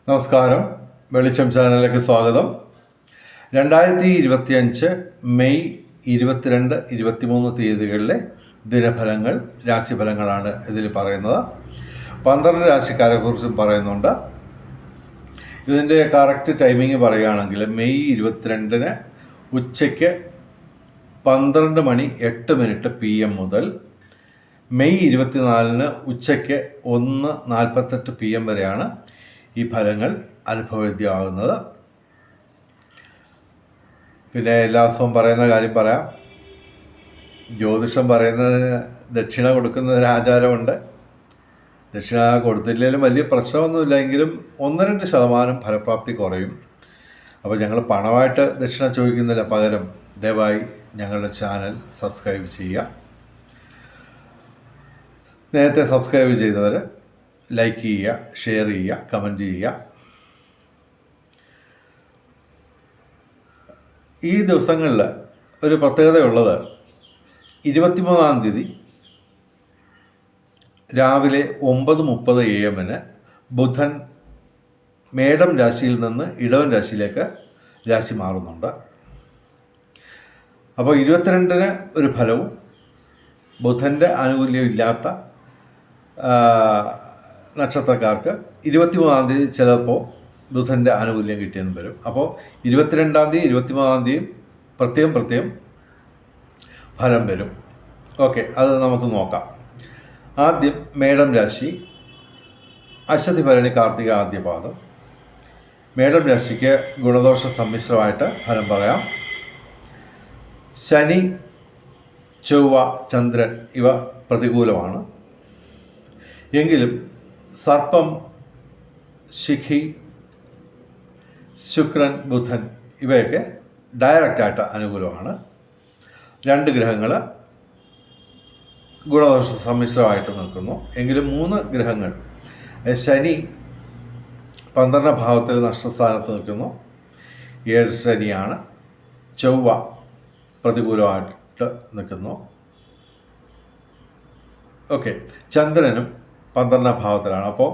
നമസ്കാരം. വെളിച്ചം ചാനലിലേക്ക് സ്വാഗതം. 2025 മെയ് 22, 23 തീയതികളിലെ ദിനഫലങ്ങൾ, രാശിഫലങ്ങളാണ് ഇതിൽ പറയുന്നത്. 12 രാശിക്കാരെക്കുറിച്ചും പറയുന്നുണ്ട്. ഇതിൻ്റെ കറക്റ്റ് ടൈമിങ് പറയുകയാണെങ്കിൽ മെയ് 22 ഉച്ചയ്ക്ക് 12:08 PM മുതൽ മെയ് 24 ഉച്ചയ്ക്ക് 1:48 PM വരെയാണ് ഈ ഫലങ്ങൾ അനുഭവവേദ്യമാകുന്നത്. പിന്നെ എല്ലാ ദിവസവും പറയുന്ന കാര്യം പറയാം. ജ്യോതിഷം പറയുന്നതിന് ദക്ഷിണ കൊടുക്കുന്ന ഒരു ആചാരമുണ്ട്. ദക്ഷിണ കൊടുത്തില്ലെങ്കിലും വലിയ പ്രശ്നമൊന്നുമില്ല, എങ്കിലും 1-2% ഫലപ്രാപ്തി കുറയും. അപ്പോൾ ഞങ്ങൾ പണമായിട്ട് ദക്ഷിണ ചോദിക്കുന്നില്ല, പകരം ദയവായി ഞങ്ങളുടെ ചാനൽ സബ്സ്ക്രൈബ് ചെയ്യുക. നേരത്തെ സബ്സ്ക്രൈബ് ചെയ്തവർ ലൈക്ക് ചെയ്യുക, ഷെയർ ചെയ്യുക, കമൻറ്റ് ചെയ്യുക. ഈ ദിവസങ്ങളിൽ ഒരു പ്രത്യേകതയുള്ളത്, 23-ാം തീയതി രാവിലെ 9:30 AM ബുധൻ മേടം രാശിയിൽ നിന്ന് ഇടവൻ രാശിയിലേക്ക് രാശി മാറുന്നുണ്ട്. അപ്പോൾ 22 ഒരു ഫലവും ബുധൻ്റെ ആനുകൂല്യമില്ലാത്ത നക്ഷത്രക്കാർക്ക് 23-ാം തീയതി ചിലപ്പോൾ ബുധൻ്റെ ആനുകൂല്യം കിട്ടിയെന്ന് വരും. അപ്പോൾ 22-ാം തീയതി 23-ാം തീയതിയും പ്രത്യേകം ഫലം വരും. ഓക്കെ, അത് നമുക്ക് നോക്കാം. ആദ്യം മേടം രാശി, അശ്വതി ഭരണി കാർത്തിക ആദ്യ പാദം. മേടം രാശിക്ക് ഗുണദോഷ സമ്മിശ്രമായിട്ട് ഫലം പറയാം. ശനി, ചൊവ്വ, ചന്ദ്രൻ ഇവ പ്രതികൂലമാണ്. എങ്കിലും സർപ്പം, ശിഖി, ശുക്രൻ, ബുധൻ ഇവയൊക്കെ ഡയറക്റ്റായിട്ട് അനുകൂലമാണ്. 2 ഗ്രഹങ്ങൾ ഗുണദോഷ സമ്മിശ്രമായിട്ട് നിൽക്കുന്നു. എങ്കിലും 3 ഗ്രഹങ്ങൾ, ശനി 12 ഭാവത്തിൽ നഷ്ടസ്ഥാനത്ത് നിൽക്കുന്നു, 7 ശനിയാണ്. ചൊവ്വ പ്രതികൂലമായിട്ട് നിൽക്കുന്നു. ഓക്കെ, ചന്ദ്രനും 12 ഭാവത്തിലാണ്. അപ്പോൾ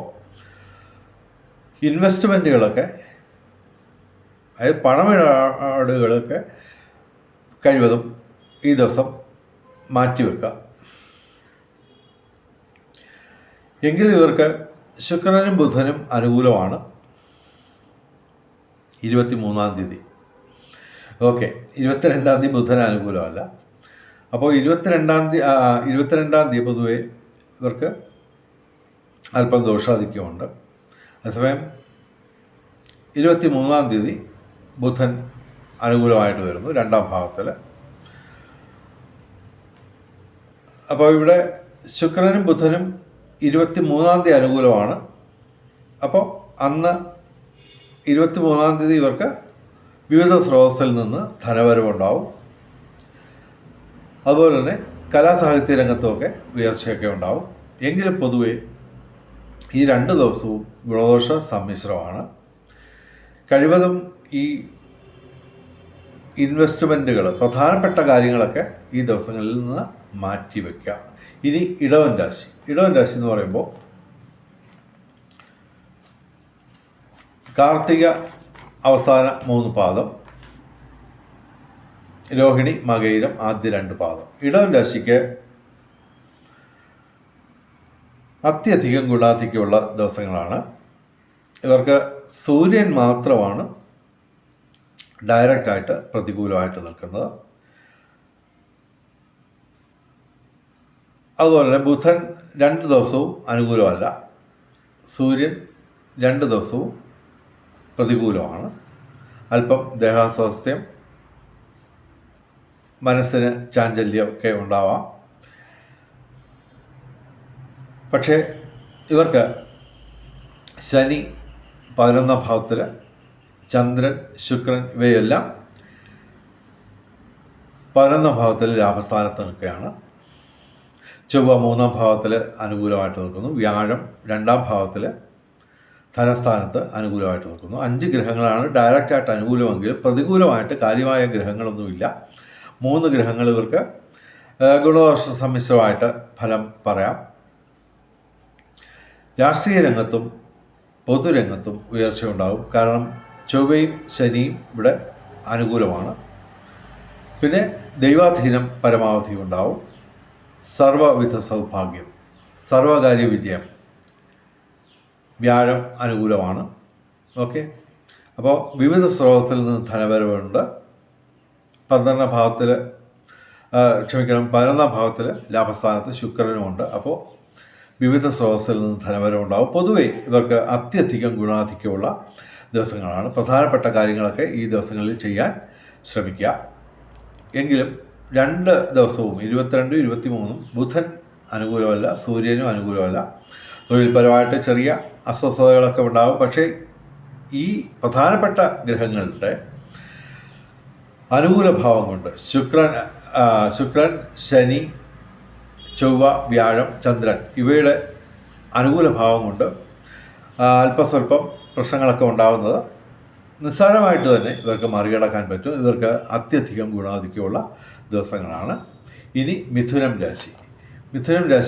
ഇൻവെസ്റ്റ്മെൻറ്റുകളൊക്കെ, അതായത് പണമിടപാടുകളൊക്കെ കഴിവതും ഈ ദിവസം മാറ്റിവെക്കുക. എങ്കിലും ഇവർക്ക് ശുക്രനും ബുധനും അനുകൂലമാണ് 23-ാം തീയതി. ഓക്കെ, 22-ാം തീയതി ബുധൻ അനുകൂലമല്ല. അപ്പോൾ 22-ാം തീയതി പൊതുവെ ഇവർക്ക് അല്പം ദോഷാധിക്യമുണ്ട്. അതേസമയം 23-ാം തീയതി ബുധൻ അനുകൂലമായിട്ട് വരുന്നു 2-ാം ഭാവത്തിൽ. അപ്പോൾ ഇവിടെ ശുക്രനും ബുധനും 23-ാം തീയതി അനുകൂലമാണ്. അപ്പോൾ അന്ന് 23-ാം തീയതി ഇവർക്ക് വിവിധ സ്രോതസ്സിൽ നിന്ന് ധനവരവുണ്ടാവും. അതുപോലെ തന്നെ കലാസാഹിത്യ രംഗത്തുമൊക്കെ ഉയർച്ചയൊക്കെ ഉണ്ടാവും. എങ്കിലും പൊതുവെ ഈ 2 ദിവസവും ഗുണദോഷ സമ്മിശ്രമാണ്. കഴിവതും ഈ ഇൻവെസ്റ്റ്മെൻറ്റുകൾ, പ്രധാനപ്പെട്ട കാര്യങ്ങളൊക്കെ ഈ ദിവസങ്ങളിൽ നിന്ന് മാറ്റിവെക്കുക. ഇനി ഇടവൻ രാശി എന്ന് പറയുമ്പോൾ കാർത്തിക അവസാന 3 പാദം, രോഹിണി, മകയിരം ആദ്യ 2 പാദം. ഇടവൻ രാശിക്ക് അത്യധികം ഗുണാധിക്യമുള്ള ദിവസങ്ങളാണ്. ഇവർക്ക് സൂര്യൻ മാത്രമാണ് ഡയറക്റ്റായിട്ട് പ്രതികൂലമായിട്ട് നിൽക്കുന്നത്. അതുപോലെ തന്നെ ബുധൻ 2 ദിവസവും അനുകൂലമല്ല, സൂര്യൻ 2 ദിവസവും പ്രതികൂലമാണ്. അല്പം ദേഹാസ്വാസ്ഥ്യം, മനസ്സിന് ചാഞ്ചല്യമൊക്കെ ഉണ്ടാവാം. പക്ഷേ ഇവർക്ക് ശനി 11-ാം ഭാവത്തിൽ, ചന്ദ്രൻ, ശുക്രൻ ഇവയെല്ലാം 11-ാം ഭാവത്തിൽ ലാഭസ്ഥാനത്ത് നിൽക്കുകയാണ്. ചൊവ്വ 3-ാം ഭാവത്തിൽ അനുകൂലമായിട്ട് നിൽക്കുന്നു. വ്യാഴം 2-ാം ഭാവത്തിൽ ധനസ്ഥാനത്ത് അനുകൂലമായിട്ട് നിൽക്കുന്നു. 5 ഗ്രഹങ്ങളാണ് ഡയറക്റ്റായിട്ട് അനുകൂലമെങ്കിലും പ്രതികൂലമായിട്ട് കാര്യമായ ഗ്രഹങ്ങളൊന്നുമില്ല. 3 ഗ്രഹങ്ങൾ ഇവർക്ക് ഗുണദോഷ സമ്മിശ്രമായിട്ട് ഫലം പറയാം. രാഷ്ട്രീയ രംഗത്തും പൊതുരംഗത്തും ഉയർച്ചയുണ്ടാകും. കാരണം ചൊവ്വയും ശനിയും ഇവിടെ അനുകൂലമാണ്. പിന്നെ ദൈവാധീനം പരമാവധി ഉണ്ടാവും. സർവവിധ സൗഭാഗ്യം, സർവകാര്യ വിജയം, വ്യാഴം അനുകൂലമാണ്. ഓക്കെ, അപ്പോൾ വിവിധ സ്രോതസ്സിൽ നിന്ന് ധനവരവുണ്ട്. 11ാം ഭാവത്തിൽ ലാഭസ്ഥാനത്ത് ശുക്രനുമുണ്ട്. അപ്പോൾ വിവിധ സ്രോതസ്സിൽ നിന്ന് ധനവരവുണ്ടാവും. പൊതുവെ ഇവർക്ക് അത്യധികം ഗുണാധിക്യമുള്ള ദിവസങ്ങളാണ്. പ്രധാനപ്പെട്ട കാര്യങ്ങളൊക്കെ ഈ ദിവസങ്ങളിൽ ചെയ്യാൻ ശ്രമിക്കുക. എങ്കിലും 2 ദിവസവും 22, 23 ബുധൻ അനുകൂലമല്ല, സൂര്യനും അനുകൂലമല്ല. തൊഴിൽപരമായിട്ട് ചെറിയ അസ്വസ്ഥതകളൊക്കെ ഉണ്ടാകും. പക്ഷേ ഈ പ്രധാനപ്പെട്ട ഗ്രഹങ്ങളുടെ അനുകൂല ഭാവം കൊണ്ട് ശുക്രൻ, ശനി, ചൊവ്വ, വ്യാഴം, ചന്ദ്രൻ ഇവയുടെ അനുകൂല ഭാവം കൊണ്ട് അല്പസ്വല്പം പ്രശ്നങ്ങളൊക്കെ ഉണ്ടാകുന്നത് നിസ്സാരമായിട്ട് തന്നെ ഇവർക്ക് മറികടക്കാൻ പറ്റും. ഇവർക്ക് അത്യധികം ഗുണാധിക്യമുള്ള ദിവസങ്ങളാണ്. ഇനി മിഥുനം രാശി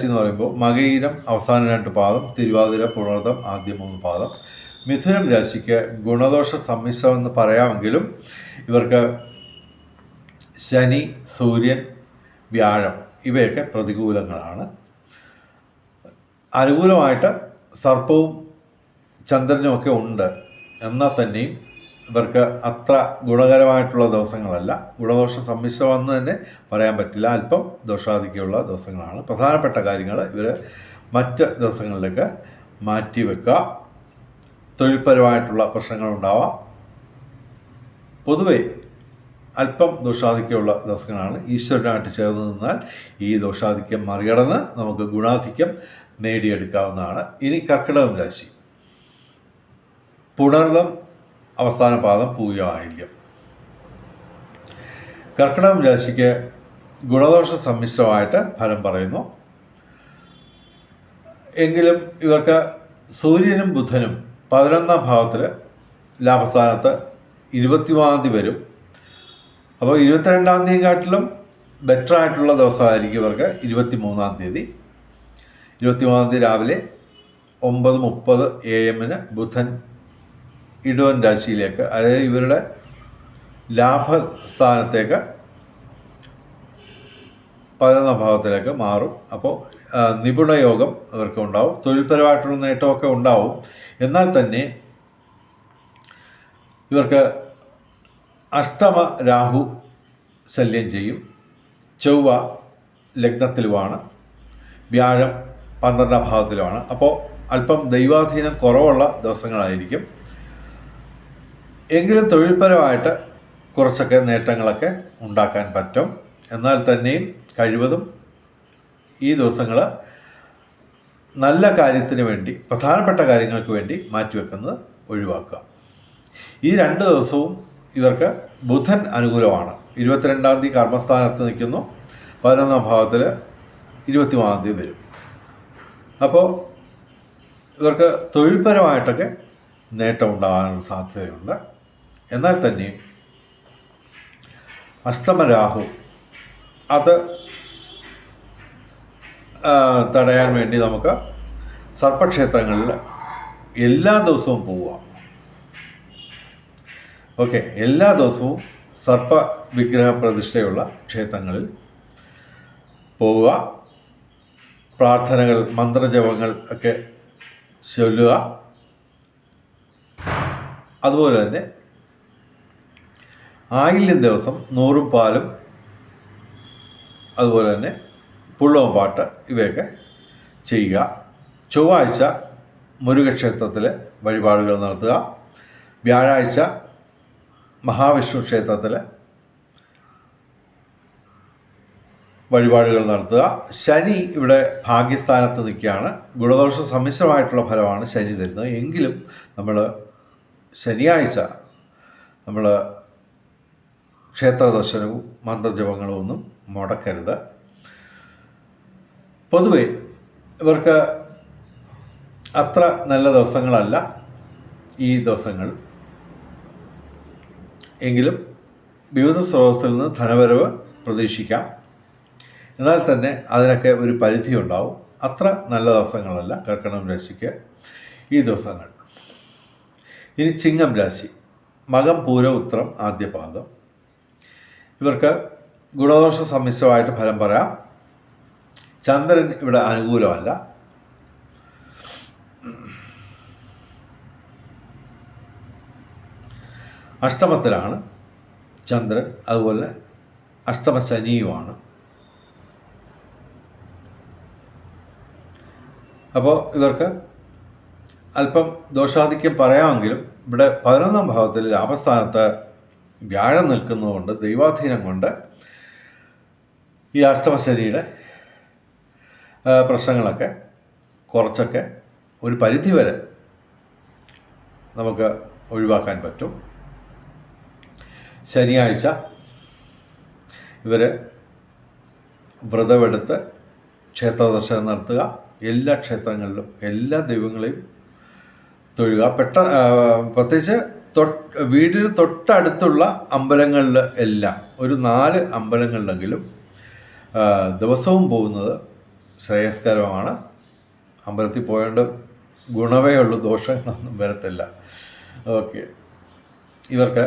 എന്ന് പറയുമ്പോൾ മകയിരം അവസാന 2 പാദം, തിരുവാതിര, പുണർദം ആദ്യ 3 പാദം. മിഥുനം രാശിക്ക് ഗുണദോഷ സമ്മിശ്രം എന്ന് പറയാമെങ്കിലും ഇവർക്ക് ശനി, സൂര്യൻ, വ്യാഴം ഇവയൊക്കെ പ്രതികൂലങ്ങളാണ്. അനുകൂലമായിട്ട് സർപ്പവും ചന്ദ്രനുമൊക്കെ ഉണ്ട്. എന്നാൽ തന്നെയും ഇവർക്ക് അത്ര ഗുണകരമായിട്ടുള്ള ദിവസങ്ങളല്ല. ഗുണദോഷ സമ്മിശ്രമെന്ന് തന്നെ പറയാൻ പറ്റില്ല. അല്പം ദോഷാധിക്യമുള്ള ദിവസങ്ങളാണ്. പ്രധാനപ്പെട്ട കാര്യങ്ങൾ ഇവർ മറ്റ് ദിവസങ്ങളിലേക്ക് മാറ്റിവെക്കുക. തൊഴിൽപരമായിട്ടുള്ള പ്രശ്നങ്ങളുണ്ടാവാം. പൊതുവെ അല്പം ദോഷാധിക്യമുള്ള ദിവസങ്ങളാണ്. ഈശ്വരനായിട്ട് ചേർന്ന് നിന്നാൽ ഈ ദോഷാധിക്യം മറികടന്ന് നമുക്ക് ഗുണാധിക്യം നേടിയെടുക്കാവുന്നതാണ്. ഇനി കർക്കിടകം രാശി. പുണർദം അവസാന പാദം, പൂയം, ആയില്യം. കർക്കിടകം രാശിക്ക് ഗുണദോഷ സമ്മിശ്രമായിട്ട് ഫലം പറയുന്നു. എങ്കിലും ഇവർക്ക് സൂര്യനും ബുധനും 11ാം ഭാവത്തിൽ ലാഭസ്ഥാനത്ത് 23-ാം തീയതി വരും. അപ്പോൾ 22-ാം തീയതിയെക്കാട്ടിലും ബെറ്റർ ആയിട്ടുള്ള ദിവസമായിരിക്കും ഇവർക്ക് 23-ാം തീയതി. 23-ാം തീയതി രാവിലെ 9:30 AM ബുധൻ ഇടവൻ രാശിയിലേക്ക്, അതായത് ഇവരുടെ ലാഭസ്ഥാനത്തേക്ക് 11ാം ഭാവത്തിലേക്ക് മാറും. അപ്പോൾ നിപുണയോഗം ഇവർക്ക് ഉണ്ടാവും. തൊഴിൽപരമായിട്ടുള്ള നേട്ടമൊക്കെ ഉണ്ടാവും. എന്നാൽ തന്നെ ഇവർക്ക് അഷ്ടമ രാഹു ശല്യം ചെയ്യും. ചൊവ്വ ലഗ്നത്തിലുമാണ്, വ്യാഴം 12ാം ഭാവത്തിലുമാണ്. അപ്പോൾ അല്പം ദൈവാധീനം കുറവുള്ള ദിവസങ്ങളായിരിക്കും. എങ്കിലും തൊഴിൽപരമായിട്ട് കുറച്ചൊക്കെ നേട്ടങ്ങളൊക്കെ ഉണ്ടാക്കാൻ പറ്റും. എന്നാൽ തന്നെയും കഴിവതും ഈ ദിവസങ്ങൾ നല്ല കാര്യത്തിന് വേണ്ടി, പ്രധാനപ്പെട്ട കാര്യങ്ങൾക്ക് വേണ്ടി മാറ്റിവെക്കുന്നത് ഒഴിവാക്കുക. ഈ 2 ദിവസവും ഇവർക്ക് ബുധൻ അനുകൂലമാണ്. 22-ാം തീയതി കർമ്മസ്ഥാനത്ത് നിൽക്കുന്നു. 11ാം ഭാവത്തിൽ 23-ാം തീയതി വരും. അപ്പോൾ ഇവർക്ക് തൊഴിൽപരമായിട്ടൊക്കെ നേട്ടം ഉണ്ടാകാനുള്ള സാധ്യതയുണ്ട്. എന്നാൽ തന്നെയും അഷ്ടമരാഹു അത് തടയാൻ വേണ്ടി നമുക്ക് സർപ്പക്ഷേത്രങ്ങളിൽ എല്ലാ ദിവസവും പോവുക. ഓക്കെ, എല്ലാ ദിവസവും സർപ്പ വിഗ്രഹ പ്രതിഷ്ഠയുള്ള ക്ഷേത്രങ്ങളിൽ പോവുക. പ്രാർത്ഥനകൾ, മന്ത്രജപങ്ങൾ ഒക്കെ ചൊല്ലുക. അതുപോലെ തന്നെ ആയില്യം ദിവസം 100 പാലും, അതുപോലെ തന്നെ പുള്ളവും പാട്ട് ഇവയൊക്കെ ചെയ്യുക. ചൊവ്വാഴ്ച മുരുകക്ഷേത്രത്തിൽ വഴിപാടുകൾ നടത്തുക. വ്യാഴാഴ്ച മഹാവിഷ്ണു ക്ഷേത്രത്തിൽ വഴിപാടുകൾ നടത്തുക. ശനി ഇവിടെ ഭാഗ്യസ്ഥാനത്ത് നിൽക്കുകയാണ്. ഗുണദോഷ സമ്മിശ്രമായിട്ടുള്ള ഫലമാണ് ശനി തരുന്നത്. എങ്കിലും നമ്മൾ ശനിയാഴ്ച നമ്മൾ ക്ഷേത്ര ദർശനവും മന്ത്രജപങ്ങളും ഒന്നും മുടക്കരുത്. പൊതുവെ ഇവർക്ക് അത്ര നല്ല ദിവസങ്ങളല്ല ഈ ദിവസങ്ങൾ. എങ്കിലും വിവിധ സ്രോതസ്സിൽ നിന്ന് ധനവരവ് പ്രതീക്ഷിക്കാം. എന്നാൽ തന്നെ അതിനൊക്കെ ഒരു പരിധി ഉണ്ടാവും. അത്ര നല്ല ദിവസങ്ങളല്ല കർക്കിടകം രാശിക്ക് ഈ ദിവസങ്ങൾ. ഇനി ചിങ്ങം രാശി, മകം പൂരം ഉത്രം ആദ്യ പാദം. ഇവർക്ക് ഗുണദോഷ സമ്മിശ്രമായിട്ട് ഫലം പറയാം. ചന്ദ്രൻ ഇവിടെ അനുകൂലമല്ല. അഷ്ടമത്തിലാണ് ചന്ദ്രൻ, അതുപോലെ അഷ്ടമ ശനിയുമാണ്. അപ്പോൾ ഇവർക്ക് അല്പം ദോഷാധിക്യം പറയാമെങ്കിലും ഇവിടെ 11ാം ഭാവത്തിൽ ലാഭസ്ഥാനത്ത് വ്യാഴം നിൽക്കുന്നതുകൊണ്ട്, ദൈവാധീനം കൊണ്ട് ഈ അഷ്ടമശനിയുടെ പ്രശ്നങ്ങളൊക്കെ കുറച്ചൊക്കെ ഒരു പരിധിവരെ നമുക്ക് ഒഴിവാക്കാൻ പറ്റും. ശനിയാഴ്ച ഇവർ വ്രതമെടുത്ത് ക്ഷേത്ര ദർശനം നടത്തുക, എല്ലാ ക്ഷേത്രങ്ങളിലും എല്ലാ ദൈവങ്ങളെയും തൊഴുക. പ്രത്യേകിച്ച് വീടിന് തൊട്ടടുത്തുള്ള അമ്പലങ്ങളിൽ എല്ലാം ഒരു 4 അമ്പലങ്ങളിലെങ്കിലും ദിവസവും പോകുന്നത് ശ്രേയസ്കരമാണ്. അമ്പലത്തിൽ പോയോണ്ട് ഗുണമേ ഉള്ളൂ, ദോഷങ്ങളൊന്നും വരത്തില്ല. ഓക്കെ. ഇവർക്ക്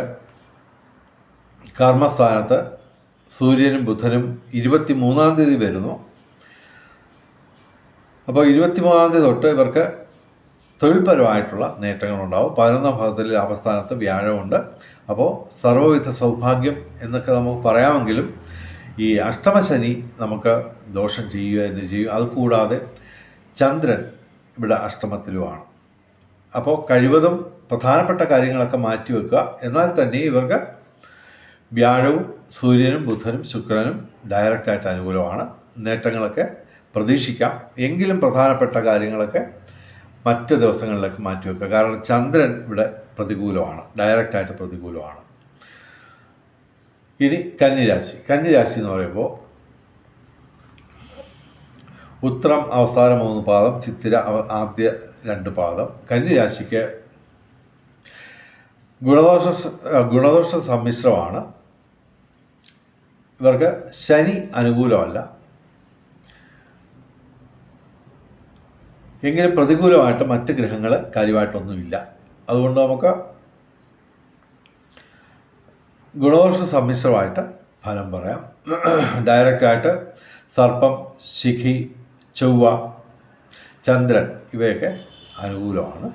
കർമ്മസ്ഥാനത്ത് സൂര്യനും ബുധനും 23-ാം തീയതി വരുന്നു. അപ്പോൾ 23-ാം തീയതി തൊട്ട് ഇവർക്ക് തൊഴിൽപരമായിട്ടുള്ള നേട്ടങ്ങളുണ്ടാവും. 11ാം ഭാവത്തിൽ ലാഭസ്ഥാനത്ത് വ്യാഴമുണ്ട്. അപ്പോൾ സർവ്വവിധ സൗഭാഗ്യം എന്നൊക്കെ നമുക്ക് പറയാമെങ്കിലും ഈ അഷ്ടമശനി നമുക്ക് ദോഷം ചെയ്യുക തന്നെ ചെയ്യും. അതുകൂടാതെ ചന്ദ്രൻ ഇവിടെ അഷ്ടമത്തിലുമാണ്. അപ്പോൾ കഴിവതും പ്രധാനപ്പെട്ട കാര്യങ്ങളൊക്കെ മാറ്റിവെക്കുക. എന്നാൽ തന്നെ ഇവർക്ക് വ്യാഴവും സൂര്യനും ബുധനും ശുക്രനും ഡയറക്റ്റായിട്ട് അനുകൂലമാണ്. നേട്ടങ്ങളൊക്കെ പ്രതീക്ഷിക്കാം. എങ്കിലും പ്രധാനപ്പെട്ട കാര്യങ്ങളൊക്കെ മറ്റ് ദിവസങ്ങളിലേക്ക് മാറ്റിവെക്കുക. കാരണം ചന്ദ്രൻ ഇവിടെ പ്രതികൂലമാണ്, ഡയറക്റ്റായിട്ട് പ്രതികൂലമാണ്. ഇനി കന്നിരാശി. കന്നിരാശി എന്ന് പറയുമ്പോൾ ഉത്രം അവസാന 3 പാദം, ചിത്തിര ആദ്യ 2 പാദം. കന്നിരാശിക്ക് ഗുണദോഷ സമ്മിശ്രമാണ്. ഇവർക്ക് ശനി അനുകൂലമല്ല, എങ്കിലും പ്രതികൂലമായിട്ട് മറ്റ് ഗ്രഹങ്ങൾ കാര്യമായിട്ടൊന്നുമില്ല. അതുകൊണ്ട് നമുക്ക് ഗുണദോഷ സമ്മിശ്രമായിട്ട് ഫലം പറയാം. ഡയറക്റ്റായിട്ട് സർപ്പം, ശിഖി, ചൊവ്വ, ചന്ദ്രൻ ഇവയൊക്കെ അനുകൂലമാണ്.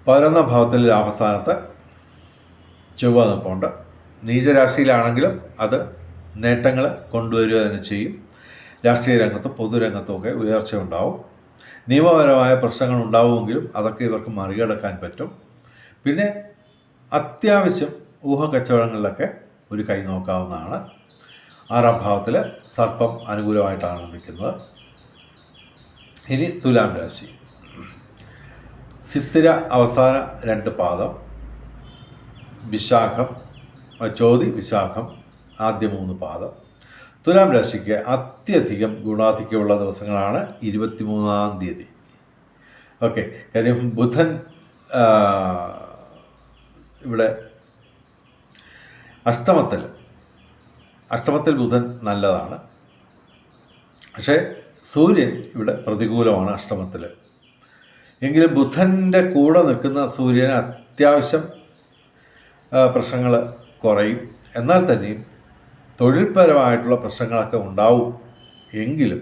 11ാം ഭാവത്തിൽ ലാഭസ്ഥാനത്ത് ചൊവ്വ നിൽപ്പുണ്ട്. നീചരാശിയിലാണെങ്കിലും അത് നേട്ടങ്ങൾ കൊണ്ടുവരിക തന്നെ ചെയ്യും. രാഷ്ട്രീയ രംഗത്തും പൊതുരംഗത്തുമൊക്കെ ഉയർച്ച ഉണ്ടാവും. നിയമപരമായ പ്രശ്നങ്ങൾ ഉണ്ടാവുമെങ്കിലും അതൊക്കെ ഇവർക്ക് മറികടക്കാൻ പറ്റും. പിന്നെ അത്യാവശ്യം ഊഹക്കച്ചവടങ്ങളിലൊക്കെ ഒരു കൈ നോക്കാവുന്നതാണ്. 6ാം ഭാവത്തിൽ സർപ്പം അനുകൂലമായിട്ടാണ് നിൽക്കുന്നത്. ഇനി തുലാം രാശി. ചിത്തിര അവസാന 2 പാദം, വിശാഖം, ചോതി, വിശാഖം ആദ്യ 3 പാദം. തുലാം രാശിക്ക് അത്യധികം ഗുണാധിക്യമുള്ള ദിവസങ്ങളാണ് 23-ാം തീയതി. ഓക്കെ. കാര്യം ബുധൻ ഇവിടെ അഷ്ടമത്തിൽ ബുധൻ നല്ലതാണ്. പക്ഷേ സൂര്യൻ ഇവിടെ പ്രതികൂലമാണ് അഷ്ടമത്തിൽ. എങ്കിലും ബുധൻ്റെ കൂടെ നിൽക്കുന്ന സൂര്യന് അത്യാവശ്യം പ്രശ്നങ്ങൾ കുറയും. എന്നാൽ തന്നെയും തൊഴിൽപരമായിട്ടുള്ള പ്രശ്നങ്ങളൊക്കെ ഉണ്ടാവും. എങ്കിലും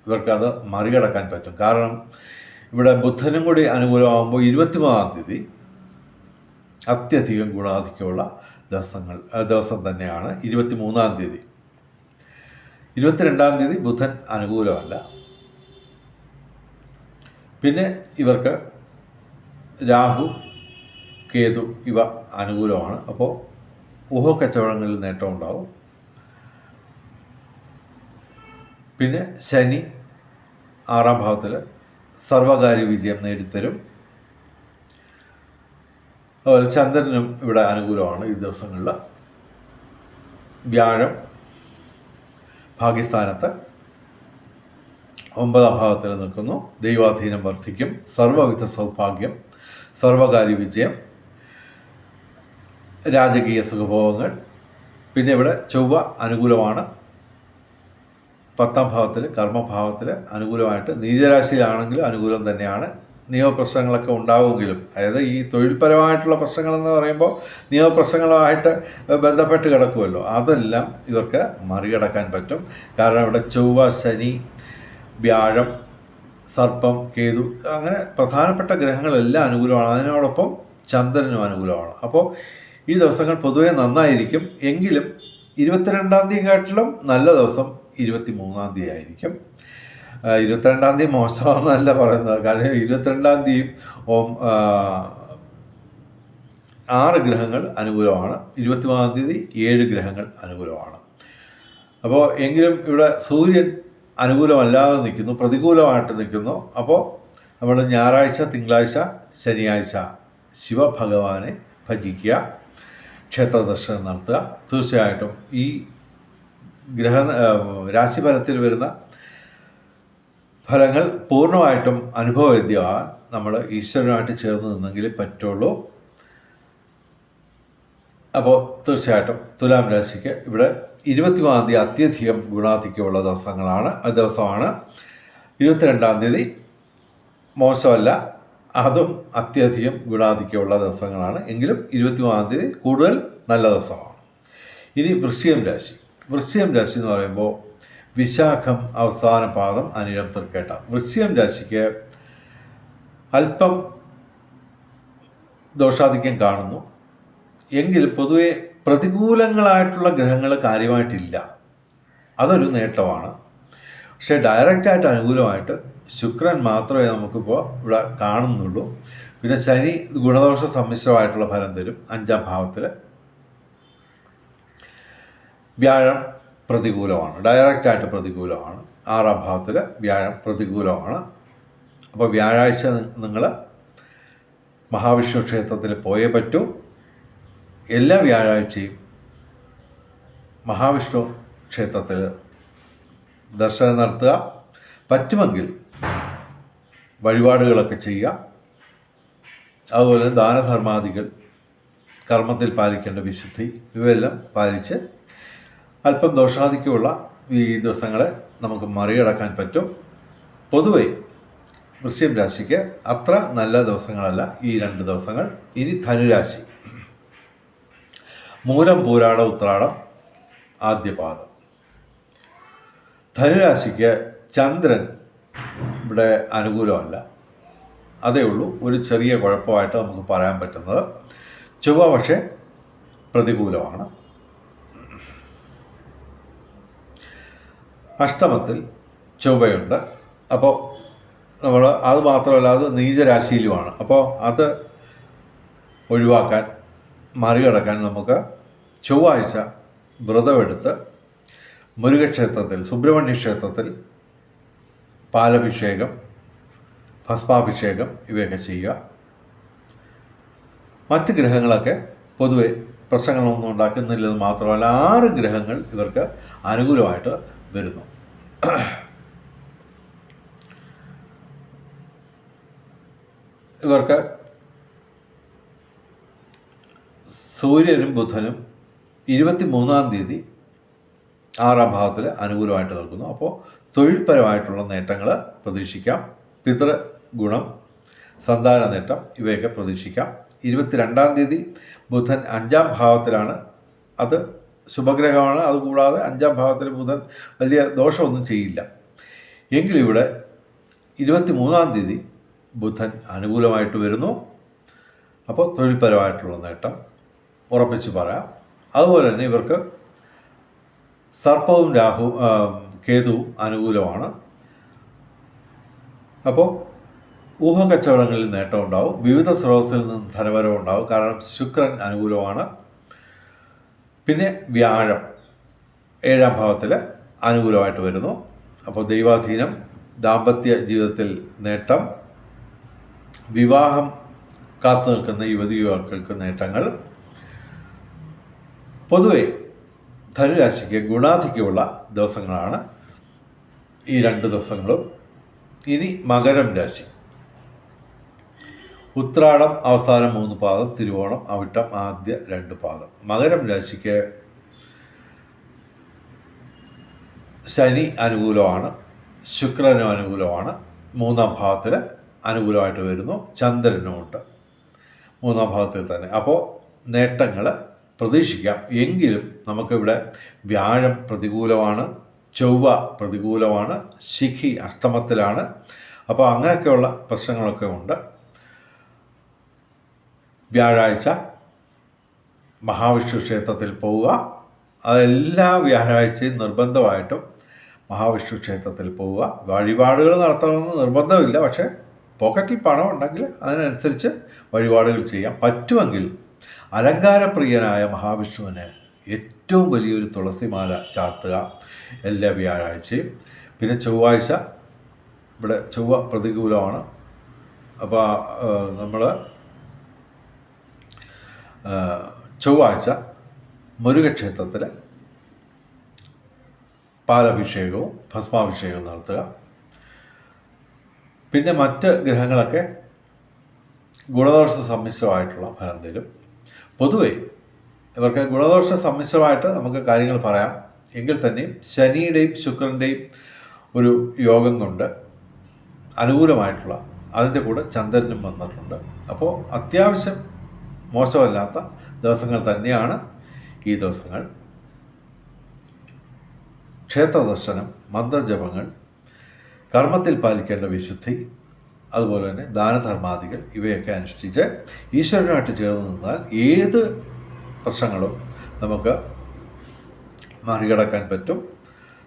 ഇവർക്കത് മറികടക്കാൻ പറ്റും. കാരണം ഇവിടെ ബുധനും കൂടി അനുകൂലമാകുമ്പോൾ 23-ാം തീയതി അത്യധികം ഗുണാധിക്യമുള്ള ദിവസം തന്നെയാണ് 23-ാം തീയതി. 22-ാം തീയതി ബുധൻ അനുകൂലമല്ല. പിന്നെ ഇവർക്ക് രാഹു, കേതു ഇവ അനുകൂലമാണ്. അപ്പോൾ ഊഹക്കച്ചവടങ്ങളിൽ നേട്ടമുണ്ടാവും. പിന്നെ ശനി 6ാം ഭാവത്തിൽ സർവകാര്യ വിജയം നേടിത്തരും. അതുപോലെ ചന്ദ്രനും ഇവിടെ അനുകൂലമാണ് ഈ ദിവസങ്ങളിൽ. വ്യാഴം ഭാഗ്യസ്ഥാനത്ത് 9ാം ഭാവത്തിൽ നിൽക്കുന്നു. ദൈവാധീനം വർദ്ധിക്കും. സർവ്വവിധ സൗഭാഗ്യം, സർവകാര്യ വിജയം, രാജകീയ സുഖഭോഗങ്ങൾ. പിന്നെ ഇവിടെ ചൊവ്വ അനുകൂലമാണ്. 10ാം ഭാവത്തിൽ കർമ്മഭാവത്തിൽ അനുകൂലമായിട്ട്, നീചരാശിയിലാണെങ്കിൽ അനുകൂലം തന്നെയാണ്. നിയമപ്രശ്നങ്ങളൊക്കെ ഉണ്ടാവുമെങ്കിലും, അതായത് ഈ തൊഴിൽപരമായിട്ടുള്ള പ്രശ്നങ്ങളെന്ന് പറയുമ്പോൾ നിയമപ്രശ്നങ്ങളുമായിട്ട് ബന്ധപ്പെട്ട് കിടക്കുമല്ലോ, അതെല്ലാം ഇവർക്ക് മറികടക്കാൻ പറ്റും. കാരണം ഇവിടെ ചൊവ്വ, ശനി, വ്യാഴം, സർപ്പം, കേതു, അങ്ങനെ പ്രധാനപ്പെട്ട ഗ്രഹങ്ങളെല്ലാം അനുകൂലമാണ്. അതിനോടൊപ്പം ചന്ദ്രനും അനുകൂലമാണ്. അപ്പോൾ ഈ ദിവസങ്ങൾ പൊതുവെ നന്നായിരിക്കും. എങ്കിലും 22ാം തീയതിക്കാട്ടിലും നല്ല ദിവസം 23ാം തീയതി ആയിരിക്കും. 22ാം തീയതി മോശമാണെന്നല്ല പറയുന്നത്. കാരണം 22ാം തീയതി 6 ഗ്രഹങ്ങൾ അനുകൂലമാണ്, 23ാം തീയതി 7 ഗ്രഹങ്ങൾ അനുകൂലമാണ്. അപ്പോൾ എങ്കിലും ഇവിടെ സൂര്യൻ അനുകൂലമല്ലാതെ നിൽക്കുന്നു, പ്രതികൂലമായിട്ട് നിൽക്കുന്നു. അപ്പോൾ നമ്മൾ ഞായറാഴ്ച, തിങ്കളാഴ്ച, ശനിയാഴ്ച ശിവഭഗവാനെ ഭജിക്കുക, ക്ഷേത്ര ദർശനം നടത്തുക. തീർച്ചയായിട്ടും ഈ രാശിഫലത്തിൽ വരുന്ന ഫലങ്ങൾ പൂർണ്ണമായിട്ടും അനുഭവവേദ്യമാകാൻ നമ്മൾ ഈശ്വരനുമായിട്ട് ചേർന്ന് നിന്നെങ്കിലേ പറ്റുള്ളൂ. അപ്പോൾ തീർച്ചയായിട്ടും തുലാം രാശിക്ക് ഇവിടെ 23ാം തീയതി അത്യധികം ഗുണാധിക്യമുള്ള ദിവസമാണ്. 22ാം തീയതി മോശമല്ല, അതും അത്യധികം ഗുണാധിക്യമുള്ള ദിവസങ്ങളാണ്. എങ്കിലും 23ാം തീയതി കൂടുതൽ നല്ല ദിവസമാണ്. ഇനി വൃശ്ചികം രാശി. വൃശ്ചികം രാശി എന്ന് പറയുമ്പോൾ വിശാഖം അവസാന പാദം, അനിഴം തൃക്കേട്ട. വൃശ്ചികം രാശിക്ക് അല്പം ദോഷാധിക്യം കാണുന്നു. എങ്കിലും പൊതുവെ പ്രതികൂലങ്ങളായിട്ടുള്ള ഗ്രഹങ്ങൾ കാര്യമായിട്ടില്ല, അതൊരു നേട്ടമാണ്. പക്ഷേ ഡയറക്റ്റായിട്ട് അനുകൂലമായിട്ട് ശുക്രൻ മാത്രമേ നമുക്കിപ്പോൾ ഇവിടെ കാണുന്നുള്ളൂ. പിന്നെ ശനി ഗുണദോഷ സമ്മിശ്രമായിട്ടുള്ള ഫലം തരും 5ാം ഭാവത്തിൽ. വ്യാഴം പ്രതികൂലമാണ്, ഡയറക്റ്റായിട്ട് പ്രതികൂലമാണ്. 6ാം ഭാവത്തിൽ വ്യാഴം പ്രതികൂലമാണ്. അപ്പോൾ വ്യാഴാഴ്ച നിങ്ങൾ മഹാവിഷ്ണു ക്ഷേത്രത്തിൽ പോയേ പറ്റൂ. എല്ലാ വ്യാഴാഴ്ചയും മഹാവിഷ്ണു ക്ഷേത്രത്തിൽ ദർശനം നടത്തുക. പറ്റുമെങ്കിൽ വഴിപാടുകളൊക്കെ ചെയ്യുക. അതുപോലെ ദാനധർമാദികൾ, കർമ്മത്തിൽ പാലിക്കേണ്ട വിശുദ്ധി, ഇവയെല്ലാം പാലിച്ച് അല്പം ദോഷാധിക്യമുള്ള ഈ ദിവസങ്ങളെ നമുക്ക് മറികടക്കാൻ പറ്റും. പൊതുവെ വൃശ്ചികം രാശിക്ക് അത്ര നല്ല ദിവസങ്ങളല്ല ഈ 2 ദിവസങ്ങൾ. ഇനി ധനുരാശി. മൂലം, പൂരാട, ഉത്രാടം ആദ്യപാദം. ധനുരാശിക്ക് ചന്ദ്രൻ ഇവിടെ അനുകൂലമല്ല, അതേ ഉള്ളൂ ഒരു ചെറിയ കുഴപ്പമായിട്ട് നമുക്ക് പറയാൻ പറ്റുന്നത്. ചൊവ്വ പക്ഷേ പ്രതികൂലമാണ്. അഷ്ടമത്തിൽ ചൊവ്വയുണ്ട്. അപ്പോൾ നമ്മൾ അത് മാത്രമല്ല, അത് നീചരാശിയിലുമാണ്. അപ്പോൾ അത് ഒഴിവാക്കാൻ, മറികടക്കാൻ നമുക്ക് ചൊവ്വാഴ്ച വ്രതമെടുത്ത് മുരുകക്ഷേത്രത്തിൽ, സുബ്രഹ്മണ്യ ക്ഷേത്രത്തിൽ പാലഭിഷേകം, ഭസ്മാഭിഷേകം ഇവയൊക്കെ ചെയ്യുക. മറ്റ് ഗ്രഹങ്ങളൊക്കെ പൊതുവെ പ്രശ്നങ്ങളൊന്നും ഉണ്ടാക്കുന്നില്ലെന്ന് മാത്രമല്ല 6 ഗ്രഹങ്ങൾ ഇവർക്ക് അനുകൂലമായിട്ട് വരുന്നു. ഇവർക്ക് സൂര്യനും ബുധനും 23ാം തീയതി 6ാം ഭാവത്തിൽ അനുകൂലമായിട്ട് നിൽക്കുന്നു. അപ്പോൾ തൊഴിൽപരമായിട്ടുള്ള നേട്ടങ്ങൾ പ്രതീക്ഷിക്കാം. പിതൃഗുണം, സന്താന നേട്ടം ഇവയൊക്കെ പ്രതീക്ഷിക്കാം. 22ാം തീയതി ബുധൻ 5ാം ഭാവത്തിലാണ്. അത് ശുഭഗ്രഹമാണ്. അതുകൂടാതെ 5ാം ഭാവത്തിൽ ബുധൻ വലിയ ദോഷമൊന്നും ചെയ്യില്ല. എങ്കിലും ഇവിടെ 23ാം തീയതി ബുധൻ അനുകൂലമായിട്ട് വരുന്നു. അപ്പോൾ തൊഴിൽപരമായിട്ടുള്ള നേട്ടം ഉറപ്പിച്ച് പറയാം. അതുപോലെ തന്നെ ഇവർക്ക് സർപ്പവും കേതുവും അനുകൂലമാണ്. അപ്പോൾ ഊഹക്കച്ചവടങ്ങളിൽ നേട്ടം ഉണ്ടാവും. വിവിധ സ്രോതസ്സിൽ നിന്ന് ധനവരവ് ഉണ്ടാവും. കാരണം ശുക്രൻ അനുകൂലമാണ്. പിന്നെ വ്യാഴം 7ാം ഭാവത്തിൽ അനുകൂലമായിട്ട് വരുന്നു. അപ്പോൾ ദൈവാധീനം, ദാമ്പത്യ ജീവിതത്തിൽ നേട്ടം, വിവാഹം കാത്തു നിൽക്കുന്ന യുവതി യുവാക്കൾക്ക് നേട്ടങ്ങൾ. പൊതുവെ ധനുരാശിക്ക് ഗുണാധിക്യമുള്ള ദിവസങ്ങളാണ് ഈ 2 ദിവസങ്ങളും. ഇനി മകരം രാശി. ഉത്രാടം അവസാനം 3 പാദം, തിരുവോണം, അവിട്ടം ആദ്യ 2 പാദം. മകരം രാശിക്ക് ശനി അനുകൂലമാണ്, ശുക്രനും അനുകൂലമാണ്, മൂന്നാം ഭാവത്തിൽ അനുകൂലമായിട്ട് വരുന്നു, ചന്ദ്രനുമുണ്ട് മൂന്നാം ഭാവത്തിൽ തന്നെ. അപ്പോൾ നേട്ടങ്ങൾ പ്രതീക്ഷിക്കാം. എങ്കിലും നമുക്കിവിടെ വ്യാഴം പ്രതികൂലമാണ്, ചൊവ്വ പ്രതികൂലമാണ്, ശിഖി അഷ്ടമത്തിലാണ്. അപ്പോൾ അങ്ങനെയൊക്കെയുള്ള പ്രശ്നങ്ങളൊക്കെ ഉണ്ട്. വ്യാഴാഴ്ച മഹാവിഷ്ണു ക്ഷേത്രത്തിൽ പോവുക. അതെല്ലാ വ്യാഴാഴ്ചയും നിർബന്ധമായിട്ടും മഹാവിഷ്ണു ക്ഷേത്രത്തിൽ പോവുക. വഴിപാടുകൾ നടത്തണമെന്ന് നിർബന്ധമില്ല, പക്ഷേ പോക്കറ്റിൽ പണം ഉണ്ടെങ്കിൽ അതിനനുസരിച്ച് വഴിപാടുകൾ ചെയ്യാം. പറ്റുമെങ്കിൽ അലങ്കാരപ്രിയനായ മഹാവിഷ്ണുവിന് ഏറ്റവും വലിയൊരു തുളസിമാല ചാർത്തുക എല്ലാ വ്യാഴാഴ്ചയും. പിന്നെ ചൊവ്വാഴ്ച ഇവിടെ ചൊവ്വ പ്രതികൂലമാണ്. അപ്പോൾ നമ്മൾ ചൊവ്വാഴ്ച മുരുകക്ഷേത്രത്തിൽ പാലഭിഷേകവും ഭസ്മാഭിഷേകവും നടത്തുക. പിന്നെ മറ്റ് ഗ്രഹങ്ങളൊക്കെ ഗുണദോഷ സമ്മിശ്രമായിട്ടുള്ള ഫലം തരും. പൊതുവെ ഇവർക്ക് ഗുണദോഷ സമ്മിശ്രമായിട്ട് നമുക്ക് കാര്യങ്ങൾ പറയാം. എങ്കിൽ തന്നെയും ശനിയുടെയും ശുക്രൻ്റെയും ഒരു യോഗം കൊണ്ട് അനുകൂലമായിട്ടുള്ള അതിൻ്റെ കൂടെ ചന്ദ്രനും വന്നിട്ടുണ്ട്. അപ്പോൾ അത്യാവശ്യം മോശമല്ലാത്ത ദിവസങ്ങൾ തന്നെയാണ് ഈ ദിവസങ്ങൾ. ക്ഷേത്രദർശനം, മന്ത്രജപങ്ങൾ, കർമ്മത്തിൽ പാലിക്കേണ്ട വിശുദ്ധി, അതുപോലെ തന്നെ ദാനധർമാദികൾ ഇവയൊക്കെ അനുഷ്ഠിച്ച് ഈശ്വരനുമായിട്ട് ചേർന്ന് നിന്നാൽ ഏത് പ്രശ്നങ്ങളും നമുക്ക് മറികടക്കാൻ പറ്റും.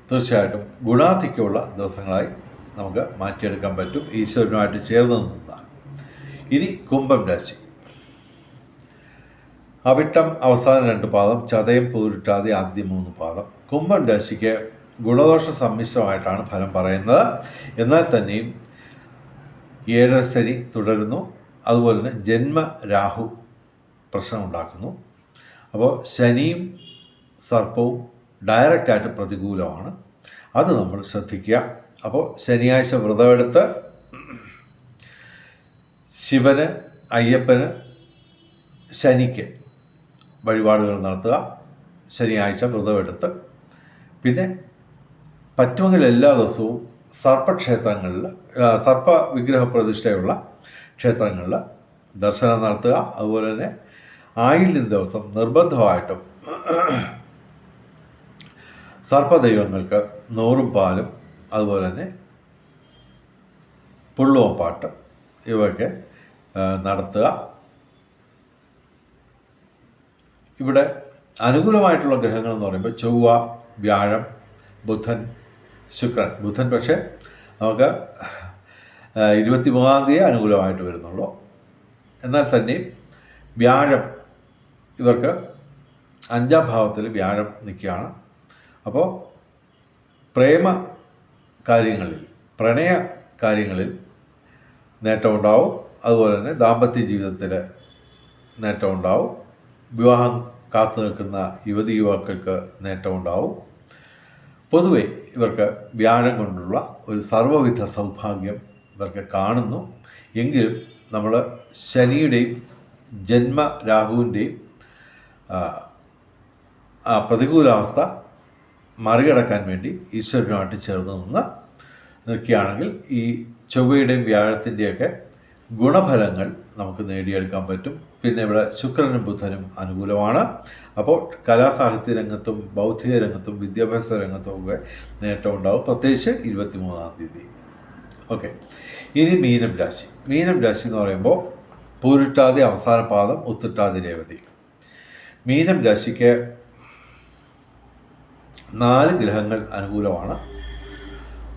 തീർച്ചയായിട്ടും ഗുണാധിക്യമുള്ള ദിവസങ്ങളായി നമുക്ക് മാറ്റിയെടുക്കാൻ പറ്റും ഈശ്വരനുമായിട്ട് ചേർന്ന് നിന്നാൽ. ഇനി കുംഭം രാശി. അവിട്ടം അവസാന 2 പാദം, ചതയം പൂരിട്ടാതി ആദ്യ 3 പാദം. കുംഭം രാശിക്ക് ഗുണദോഷ സമ്മിശ്രമായിട്ടാണ് ഫലം പറയുന്നത്. എന്നാൽ തന്നെയും 7 ശനി തുടരുന്നു. അതുപോലെ തന്നെ ജന്മ രാഹു പ്രശ്നമുണ്ടാക്കുന്നു. അപ്പോൾ ശനിയും സർപ്പവും ഡയറക്റ്റായിട്ട് പ്രതികൂലമാണ്. അത് നമ്മൾ ശ്രദ്ധിക്കുക. അപ്പോൾ ശനിയാഴ്ച വ്രതമെടുത്ത് ശിവന്, അയ്യപ്പന്, ശനിക്ക് വഴിപാടുകൾ നടത്തുക. ശനിയാഴ്ച വ്രതമെടുത്ത് പിന്നെ പറ്റുമെങ്കിൽ എല്ലാ ദിവസവും സർപ്പക്ഷേത്രങ്ങളിൽ, സർപ്പ വിഗ്രഹ പ്രതിഷ്ഠയുള്ള ക്ഷേത്രങ്ങളിൽ ദർശനം നടത്തുക. അതുപോലെ തന്നെ ആയില്യം ദിവസം നിർബന്ധമായിട്ടും സർപ്പദൈവങ്ങൾക്ക് 100 പാലും അതുപോലെ തന്നെ പുള്ളുവപ്പാട്ട് ഇവയൊക്കെ നടത്തുക. ഇവിടെ അനുകൂലമായിട്ടുള്ള ഗ്രഹങ്ങൾ എന്ന് പറയുമ്പോൾ ചൊവ്വ, വ്യാഴം, ബുധൻ, ശുക്രൻ. ബുധൻ പക്ഷേ നമുക്ക് 23-ാം തീയതി അനുകൂലമായിട്ട് വരുന്നുള്ളൂ. എന്നാൽ തന്നെയും വ്യാഴം ഇവർക്ക് 5-ാം ഭാവത്തിൽ വ്യാഴം നിൽക്കുകയാണ്. അപ്പോൾ പ്രേമ കാര്യങ്ങളിൽ, പ്രണയ കാര്യങ്ങളിൽ നേട്ടമുണ്ടാവും. അതുപോലെ തന്നെ ദാമ്പത്യ ജീവിതത്തിൽ നേട്ടമുണ്ടാവും. വിവാഹം കാത്തു നിൽക്കുന്ന യുവതി യുവാക്കൾക്ക് നേട്ടമുണ്ടാവും. പൊതുവെ ഇവർക്ക് വ്യാഴം കൊണ്ടുള്ള ഒരു സർവ്വവിധ സൗഭാഗ്യം ഇവർക്ക് കാണുന്നു. എങ്കിലും നമ്മൾ ശനിയുടെയും ജന്മ രാഹുവിൻ്റെയും പ്രതികൂലാവസ്ഥ മറികടക്കാൻ വേണ്ടി ഈശ്വരനുമായിട്ട് ചേർന്ന് നിന്ന് നിൽക്കുകയാണെങ്കിൽ ഈ ചൊവ്വയുടെയും വ്യാഴത്തിൻ്റെയൊക്കെ ഗുണഫലങ്ങൾ നമുക്ക് നേടിയെടുക്കാൻ പറ്റും. പിന്നെ ഇവിടെ ശുക്രനും ബുധനും അനുകൂലമാണ്. അപ്പോൾ കലാസാഹിത്യ രംഗത്തും ബൗദ്ധിക രംഗത്തും വിദ്യാഭ്യാസ രംഗത്തും ഒക്കെ നേട്ടമുണ്ടാകും, പ്രത്യേകിച്ച് 23-ാം തീയതി. ഓക്കെ, ഇനി മീനം രാശി. മീനം രാശി എന്ന് പറയുമ്പോൾ പൂരിട്ടാതി അവസാന പാദം, ഉത്തിട്ടാതി രേവതി. മീനം രാശിക്ക് 4 ഗ്രഹങ്ങൾ അനുകൂലമാണ്.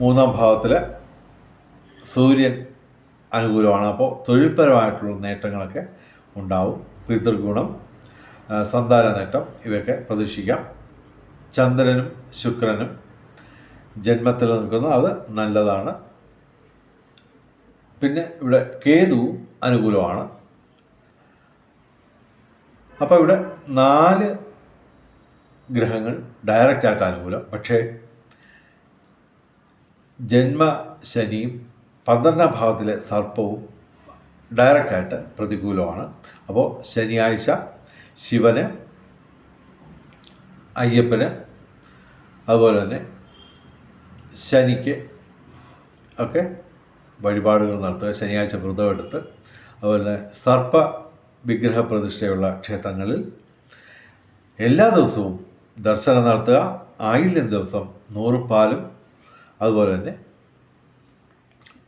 3-ാം ഭാവത്തിൽ സൂര്യൻ അനുകൂലമാണ്. അപ്പോൾ തൊഴിൽപരമായിട്ടുള്ള നേട്ടങ്ങളൊക്കെ ഉണ്ടാവും. പിതൃഗുണം, സന്താന നേട്ടം ഇവയൊക്കെ പ്രതീക്ഷിക്കാം. ചന്ദ്രനും ശുക്രനും ജന്മത്തിൽ നിൽക്കുന്നു, അത് നല്ലതാണ്. പിന്നെ ഇവിടെ കേതുവും അനുകൂലമാണ്. അപ്പോൾ ഇവിടെ 4 ഗ്രഹങ്ങൾ ഡയറക്റ്റായിട്ട് അനുകൂലം. പക്ഷേ ജന്മശനിയും 12-ാം ഭാവത്തിലെ സർപ്പവും ഡയറക്റ്റായിട്ട് പ്രതികൂലമാണ്. അപ്പോൾ ശനിയാഴ്ച ശിവന്, അയ്യപ്പന്, അതുപോലെ തന്നെ ശനിക്ക് ഒക്കെ വഴിപാടുകൾ നടത്തുക, ശനിയാഴ്ച വ്രതമെടുത്ത്. അതുപോലെ സർപ്പ വിഗ്രഹ പ്രതിഷ്ഠയുള്ള ക്ഷേത്രങ്ങളിൽ എല്ലാ ദിവസവും ദർശനം നടത്തുക. ആയില്യം ദിവസം നൂറുപാലും അതുപോലെ തന്നെ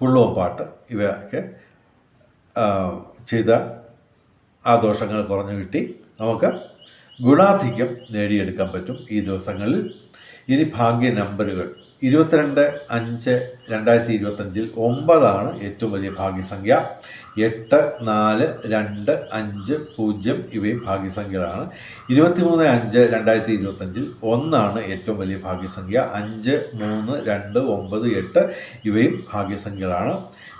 പുള്ളവും പാട്ട് ഇവയൊക്കെ ചെയ്താൽ ആ ദോഷങ്ങൾ കുറഞ്ഞു കിട്ടി നമുക്ക് ഗുണാധിക്യം നേടിയെടുക്കാൻ പറ്റും ഈ ദിവസങ്ങളിൽ. ഇനി ഭാഗ്യ നമ്പറുകൾ 22/5/2025 9 ഏറ്റവും വലിയ ഭാഗ്യസംഖ്യ. 8, 4, 2, 5, 0 ഇവയും ഭാഗ്യസംഖ്യകളാണ്. 23/5/2025 1 ഏറ്റവും വലിയ ഭാഗ്യസംഖ്യ. 5, 3, 2, 9, 8 ഇവയും ഭാഗ്യസംഖ്യകളാണ്.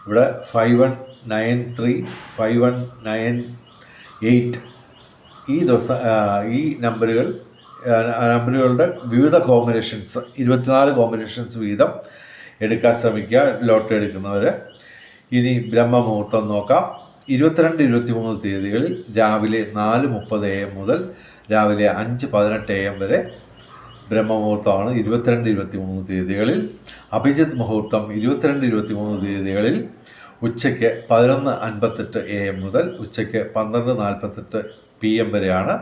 ഇവിടെ 5193, 5198 ഈ നമ്പറുകളുടെ വിവിധ കോമ്പിനേഷൻസ് 24 കോമ്പിനേഷൻസ് വീതം എടുക്കാൻ ശ്രമിക്കുക ലോട്ടറി എടുക്കുന്നവർ. ഇനി ബ്രഹ്മമുഹൂർത്തം നോക്കാം. 22, 23 തീയതികളിൽ രാവിലെ 4:30 AM മുതൽ രാവിലെ 5:18 AM വരെ ബ്രഹ്മമുഹൂർത്തമാണ് 22, 23 തീയതികളിൽ. അഭിജിത്ത് മുഹൂർത്തം 22, 23 തീയതികളിൽ ഉച്ചയ്ക്ക് 11:58 AM മുതൽ ഉച്ചയ്ക്ക് 12:48 PM വരെയാണ്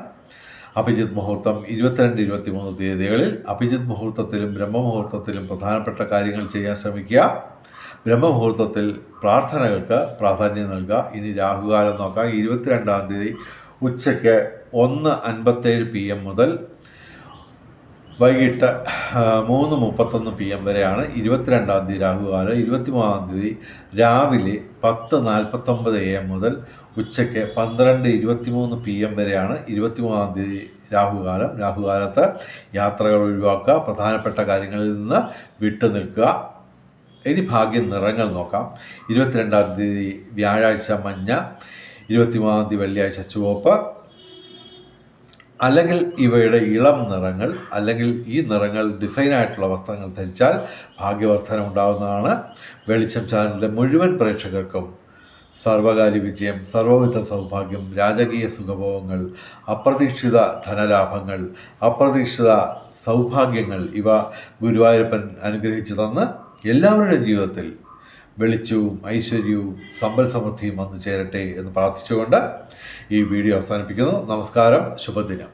അഭിജിത്ത് മുഹൂർത്തം. 22, 23 തീയതികളിൽ അഭിജിത്ത് മുഹൂർത്തത്തിലും ബ്രഹ്മമുഹൂർത്തത്തിലും പ്രധാനപ്പെട്ട കാര്യങ്ങൾ ചെയ്യാൻ ശ്രമിക്കുക. ബ്രഹ്മമുഹൂർത്തത്തിൽ പ്രാർത്ഥനകൾക്ക് പ്രാധാന്യം നൽകുക. ഇനി രാഹുകാലം നോക്കാം. 22-ാം തീയതി ഉച്ചയ്ക്ക് 1:57 PM മുതൽ വൈകിട്ട് 3:31 PM വരെയാണ് 22-ാം തീയതി രാഹുകാലം. 23-ാം തീയതി രാവിലെ 10:49 AM മുതൽ ഉച്ചയ്ക്ക് 12:23 PM വരെയാണ് 23-ാം തീയതി രാഹുകാലം. രാഹുകാലത്ത് യാത്രകൾ ഒഴിവാക്കുക, പ്രധാനപ്പെട്ട കാര്യങ്ങളിൽ നിന്ന് വിട്ടു നിൽക്കുക. ഇനി ഭാഗ്യ നിറങ്ങൾ നോക്കാം. 22-ാം തീയതി വ്യാഴാഴ്ച മഞ്ഞ, 23-ാം തീയതി വെള്ളിയാഴ്ച ചുവപ്പ്, അല്ലെങ്കിൽ ഇവയുടെ ഇളം നിറങ്ങൾ, അല്ലെങ്കിൽ ഈ നിറങ്ങൾ ഡിസൈനായിട്ടുള്ള വസ്ത്രങ്ങൾ ധരിച്ചാൽ ഭാഗ്യവർദ്ധന ഉണ്ടാകുന്നതാണ്. വെളിച്ചം ചാനലിലെ മുഴുവൻ പ്രേക്ഷകർക്കും സർവകാര്യ വിജയം, സർവവിധ സൗഭാഗ്യം, രാജകീയ സുഖഭോഗങ്ങൾ, അപ്രതീക്ഷിത ധനലാഭങ്ങൾ, അപ്രതീക്ഷിത സൗഭാഗ്യങ്ങൾ ഇവ ഗുരുവായൂരപ്പൻ അനുഗ്രഹിച്ചു തന്ന് എല്ലാവരുടെയും ജീവിതത്തിൽ വെളിച്ചവും ഐശ്വര്യവും സമ്പൽ സമൃദ്ധിയും വന്നു ചേരട്ടെ എന്ന് പ്രാർത്ഥിച്ചുകൊണ്ട് ഈ വീഡിയോ അവസാനിപ്പിക്കുന്നു. നമസ്കാരം, ശുഭദിനം.